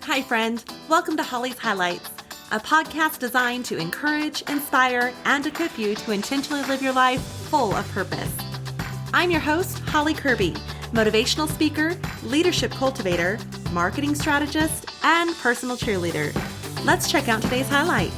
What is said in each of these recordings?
Hi, friend. Welcome to Holly's Highlights, a podcast designed to encourage, inspire, and equip you to intentionally live your life full of purpose. I'm your host, Holly Kirby, motivational speaker, leadership cultivator, marketing strategist, and personal cheerleader. Let's check out today's highlight.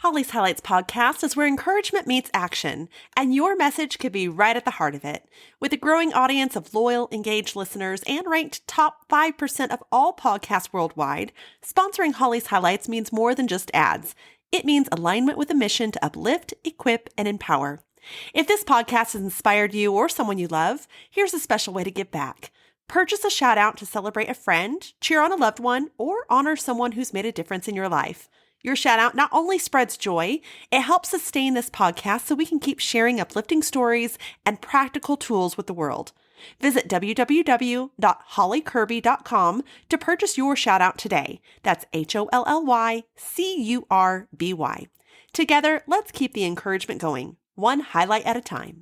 Holly's Highlights podcast is where encouragement meets action, and your message could be right at the heart of it. With a growing audience of loyal, engaged listeners and ranked top 5% of all podcasts worldwide, sponsoring Holly's Highlights means more than just ads. It means alignment with a mission to uplift, equip, and empower. If this podcast has inspired you or someone you love, here's a special way to give back. Purchase a shout out to celebrate a friend, cheer on a loved one, or honor someone who's made a difference in your life. Your shout out not only spreads joy, it helps sustain this podcast so we can keep sharing uplifting stories and practical tools with the world. Visit www.hollykirby.com to purchase your shout out today. That's HOLLYCURBY. Together, let's keep the encouragement going, one highlight at a time.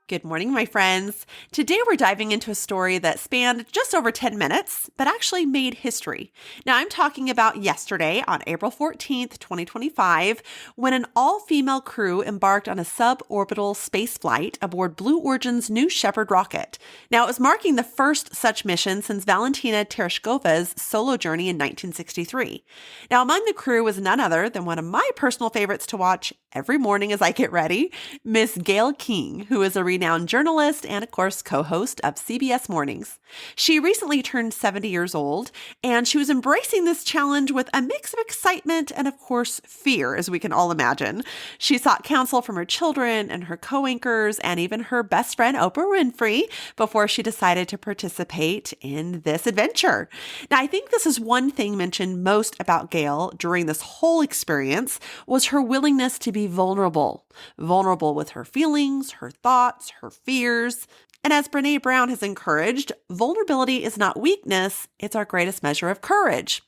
Good morning, my friends. Today we're diving into a story that spanned just over 10 minutes, but actually made history. Now I'm talking about yesterday on April 14th, 2025, when an all-female crew embarked on a suborbital space flight aboard Blue Origin's new Shepard rocket. Now it was marking the first such mission since Valentina Tereshkova's solo journey in 1963. Now among the crew was none other than one of my personal favorites to watch every morning as I get ready, Miss Gayle King, who is a renowned journalist and, of course, co-host of CBS Mornings. She recently turned 70 years old, and she was embracing this challenge with a mix of excitement and, of course, fear, as we can all imagine. She sought counsel from her children and her co-anchors and even her best friend, Oprah Winfrey, before she decided to participate in this adventure. Now, I think this is one thing mentioned most about Gayle during this whole experience was her willingness to be vulnerable with her feelings, her thoughts, her fears. And as Brené Brown has encouraged, vulnerability is not weakness, it's our greatest measure of courage.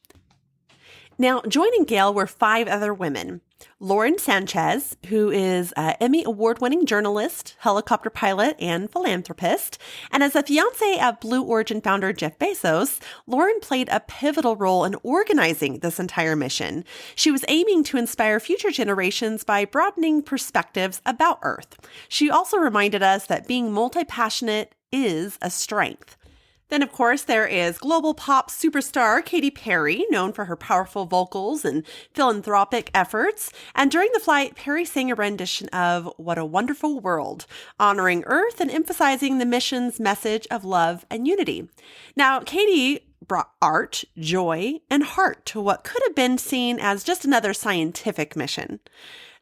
Now, joining Gayle were 5 other women. Lauren Sánchez, who is an Emmy award-winning journalist, helicopter pilot, and philanthropist. And as a fiancée of Blue Origin founder Jeff Bezos, Lauren played a pivotal role in organizing this entire mission. She was aiming to inspire future generations by broadening perspectives about Earth. She also reminded us that being multi-passionate is a strength. Then, of course, there is global pop superstar Katy Perry, known for her powerful vocals and philanthropic efforts. And during the flight, Perry sang a rendition of What a Wonderful World, honoring Earth and emphasizing the mission's message of love and unity. Now, Katy brought art, joy, and heart to what could have been seen as just another scientific mission.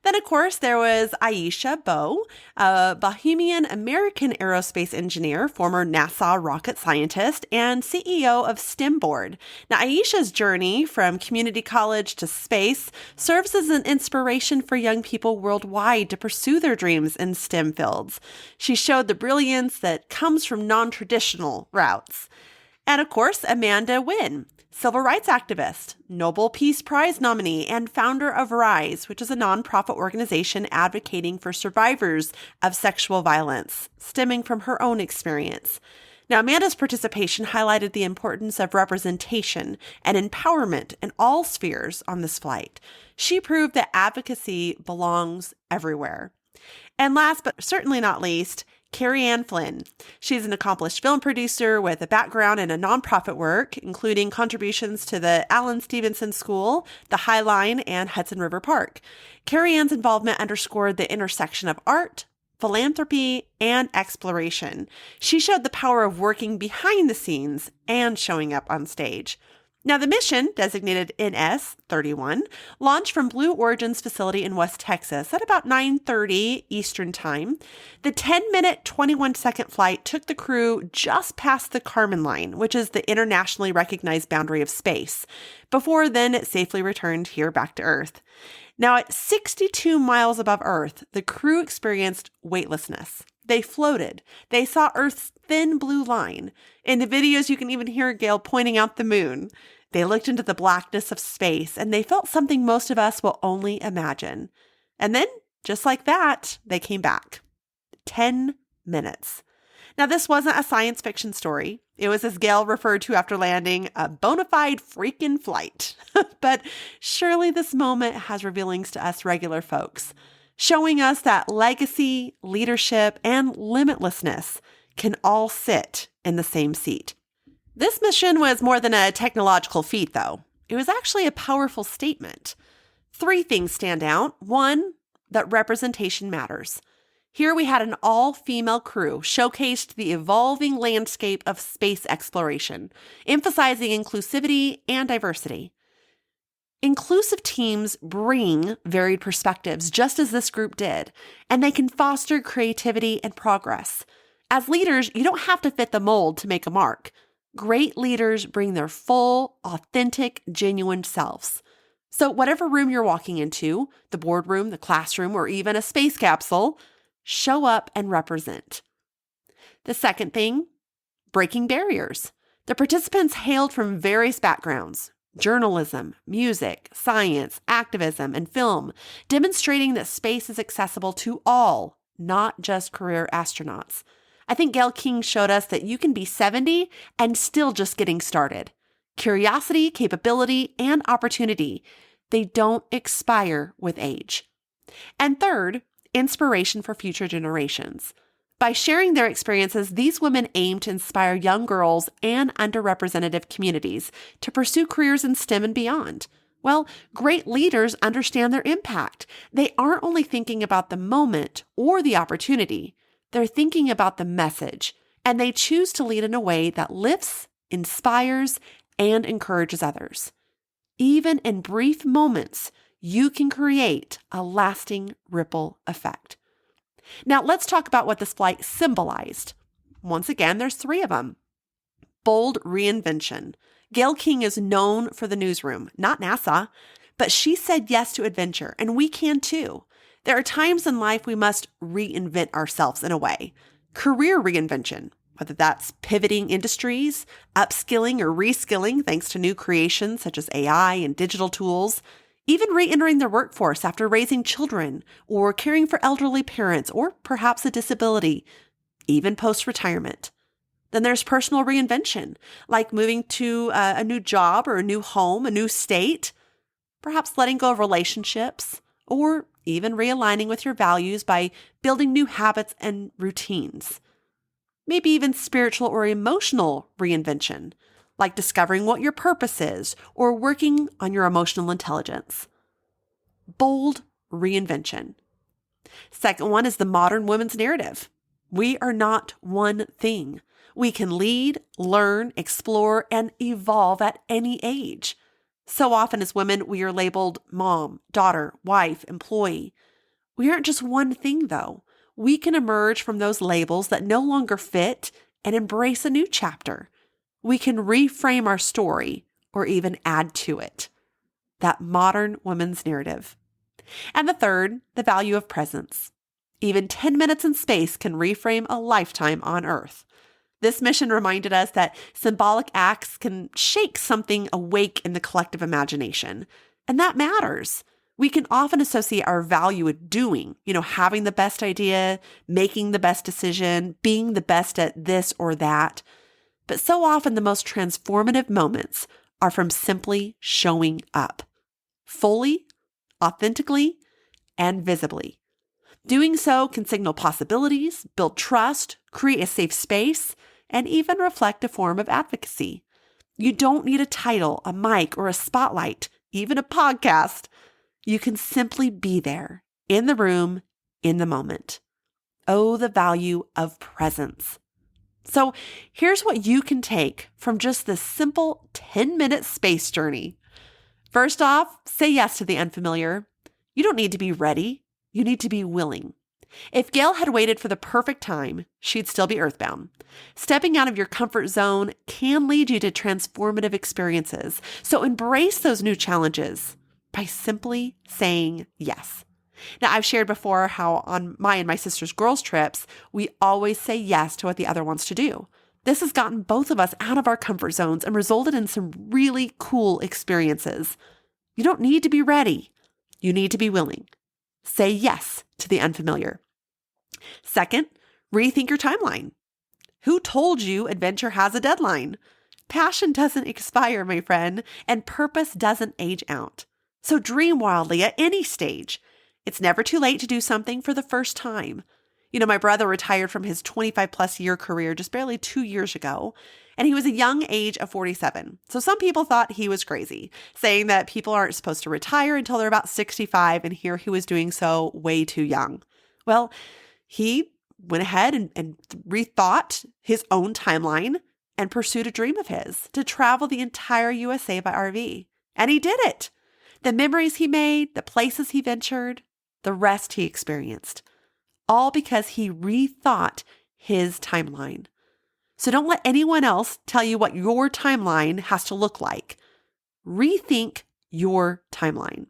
Then, of course, there was Aisha Bowe, a Bohemian American aerospace engineer, former NASA rocket scientist, and CEO of STEM Board. Now, Aisha's journey from community college to space serves as an inspiration for young people worldwide to pursue their dreams in STEM fields. She showed the brilliance that comes from non-traditional routes. And, of course, Amanda Nguyen, civil rights activist, Nobel Peace Prize nominee, and founder of RISE, which is a nonprofit organization advocating for survivors of sexual violence, stemming from her own experience. Now, Amanda's participation highlighted the importance of representation and empowerment in all spheres on this flight. She proved that advocacy belongs everywhere. And last but certainly not least, Kerianne Flynn. She's an accomplished film producer with a background in a nonprofit work, including contributions to the Allen Stevenson School, the High Line, and Hudson River Park. Kerianne's involvement underscored the intersection of art, philanthropy, and exploration. She showed the power of working behind the scenes and showing up on stage. Now, the mission, designated NS-31, launched from Blue Origin's facility in West Texas at about 9:30 Eastern Time. The 10-minute, 21-second flight took the crew just past the Kármán line, which is the internationally recognized boundary of space. Before then, it safely returned here back to Earth. Now, at 62 miles above Earth, the crew experienced weightlessness. They floated. They saw Earth's thin blue line. In the videos, you can even hear Gayle pointing out the moon. They looked into the blackness of space, and they felt something most of us will only imagine. And then, just like that, they came back. 10 minutes. Now, this wasn't a science fiction story. It was, as Gayle referred to after landing, a bona fide freaking flight. But surely this moment has revealings to us regular folks, showing us that legacy, leadership, and limitlessness can all sit in the same seat. This mission was more than a technological feat, though. It was actually a powerful statement. 3 things stand out. 1, that representation matters. Here we had an all-female crew showcased the evolving landscape of space exploration, emphasizing inclusivity and diversity. Inclusive teams bring varied perspectives, just as this group did, and they can foster creativity and progress. As leaders, you don't have to fit the mold to make a mark. Great leaders bring their full, authentic, genuine selves. So whatever room you're walking into, the boardroom, the classroom, or even a space capsule, show up and represent. The second thing, breaking barriers. The participants hailed from various backgrounds: journalism, music, science, activism, and film, demonstrating that space is accessible to all, not just career astronauts. I think Gayle King showed us that you can be 70 and still just getting started. Curiosity, capability, and opportunity, they don't expire with age. And third, inspiration for future generations. By sharing their experiences, these women aim to inspire young girls and underrepresented communities to pursue careers in STEM and beyond. Well, great leaders understand their impact. They aren't only thinking about the moment or the opportunity, they're thinking about the message, and they choose to lead in a way that lifts, inspires, and encourages others. Even in brief moments, you can create a lasting ripple effect. Now, let's talk about what this flight symbolized. Once again, there's 3 of them. Bold reinvention. Gayle King is known for the newsroom, not NASA, but she said yes to adventure, and we can too. There are times in life we must reinvent ourselves in a way. Career reinvention, whether that's pivoting industries, upskilling or reskilling thanks to new creations such as AI and digital tools, even re-entering the workforce after raising children or caring for elderly parents or perhaps a disability, even post-retirement. Then there's personal reinvention, like moving to a new job or a new home, a new state, perhaps letting go of relationships, or even realigning with your values by building new habits and routines. Maybe even spiritual or emotional reinvention, like discovering what your purpose is or working on your emotional intelligence. Bold reinvention. Second one is the modern women's narrative. We are not one thing. We can lead, learn, explore, and evolve at any age. So often as women, we are labeled mom, daughter, wife, employee. We aren't just one thing, though. We can emerge from those labels that no longer fit and embrace a new chapter. We can reframe our story or even add to it. That modern women's narrative. And the third, the value of presence. Even 10 minutes in space can reframe a lifetime on Earth. This mission reminded us that symbolic acts can shake something awake in the collective imagination. And that matters. We can often associate our value with doing, having the best idea, making the best decision, being the best at this or that. But so often the most transformative moments are from simply showing up, fully, authentically, and visibly. Doing so can signal possibilities, build trust, create a safe space, and even reflect a form of advocacy. You don't need a title, a mic, or a spotlight, even a podcast. You can simply be there, in the room, in the moment. Oh, the value of presence. So here's what you can take from just this simple 10-minute space journey. First off, say yes to the unfamiliar. You don't need to be ready. You need to be willing. If Gayle had waited for the perfect time, she'd still be earthbound. Stepping out of your comfort zone can lead you to transformative experiences. So embrace those new challenges by simply saying yes. Now, I've shared before how on my and my sister's girls' trips, we always say yes to what the other wants to do. This has gotten both of us out of our comfort zones and resulted in some really cool experiences. You don't need to be ready. You need to be willing. Say yes to the unfamiliar. Second, rethink your timeline. Who told you adventure has a deadline? Passion doesn't expire, my friend, and purpose doesn't age out. So dream wildly at any stage. It's never too late to do something for the first time. My brother retired from his 25 plus year career just barely 2 years ago, and he was a young age of 47. So some people thought he was crazy, saying that people aren't supposed to retire until they're about 65, and here he was doing so way too young. Well, he went ahead and rethought his own timeline and pursued a dream of his to travel the entire USA by RV. And he did it. The memories he made, the places he ventured, the rest he experienced. All because he rethought his timeline. So don't let anyone else tell you what your timeline has to look like. Rethink your timeline.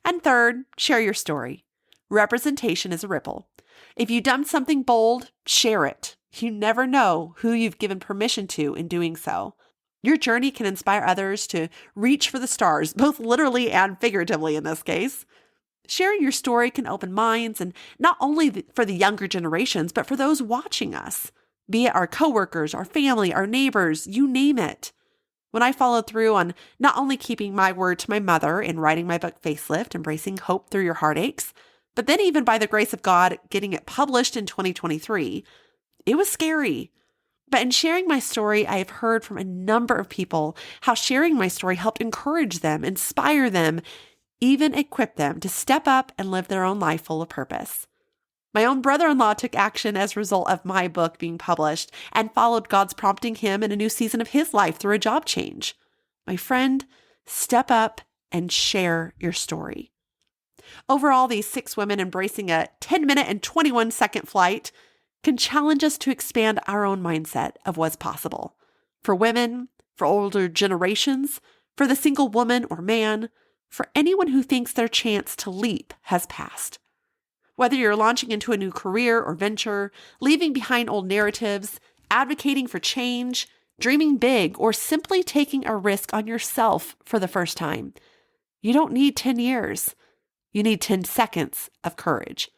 And third, share your story. Representation is a ripple. If you've done something bold, share it. You never know who you've given permission to in doing so. Your journey can inspire others to reach for the stars, both literally and figuratively in this case. Sharing your story can open minds, and not only for the younger generations, but for those watching us, be it our coworkers, our family, our neighbors, you name it. When I followed through on not only keeping my word to my mother in writing my book Facelift, Embracing Hope Through Your Heartaches, but then even by the grace of God, getting it published in 2023, it was scary. But in sharing my story, I have heard from a number of people how sharing my story helped encourage them, inspire them, even equip them to step up and live their own life full of purpose. My own brother-in-law took action as a result of my book being published and followed God's prompting him in a new season of his life through a job change. My friend, step up and share your story. Overall, these 6 women embracing a 10-minute and 21-second flight can challenge us to expand our own mindset of what's possible. For women, for older generations, for the single woman or man, for anyone who thinks their chance to leap has passed. Whether you're launching into a new career or venture, leaving behind old narratives, advocating for change, dreaming big, or simply taking a risk on yourself for the first time, you don't need 10 years. You need 10 seconds of courage.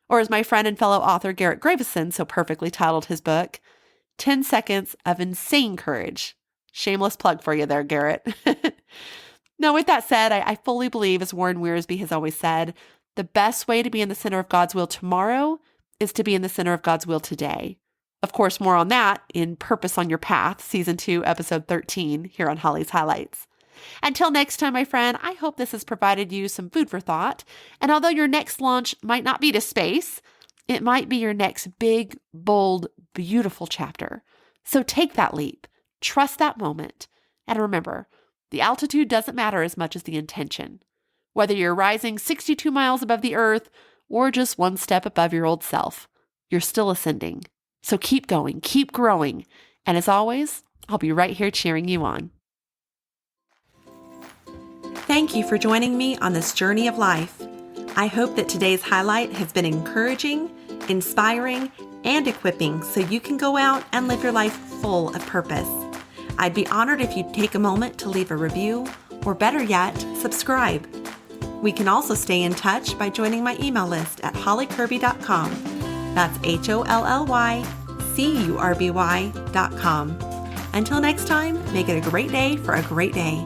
Or as my friend and fellow author Garrett Gravison so perfectly titled his book, 10 seconds of insane courage. Shameless plug for you there, Garrett. Now, with that said, I fully believe, as Warren Wiersbe has always said, the best way to be in the center of God's will tomorrow is to be in the center of God's will today. Of course, more on that in Purpose on Your Path, Season 2, Episode 13, here on Holly's Highlights. Until next time, my friend, I hope this has provided you some food for thought. And although your next launch might not be to space, it might be your next big, bold, beautiful chapter. So take that leap, trust that moment, and remember, the altitude doesn't matter as much as the intention. Whether you're rising 62 miles above the earth or just one step above your old self, you're still ascending. So keep going, keep growing. And as always, I'll be right here cheering you on. Thank you for joining me on this journey of life. I hope that today's highlight has been encouraging, inspiring, and equipping so you can go out and live your life full of purpose. I'd be honored if you'd take a moment to leave a review, or better yet, subscribe. We can also stay in touch by joining my email list at hollykirby.com. That's HOLLYCURBY.com. Until next time, make it a great day for a great day.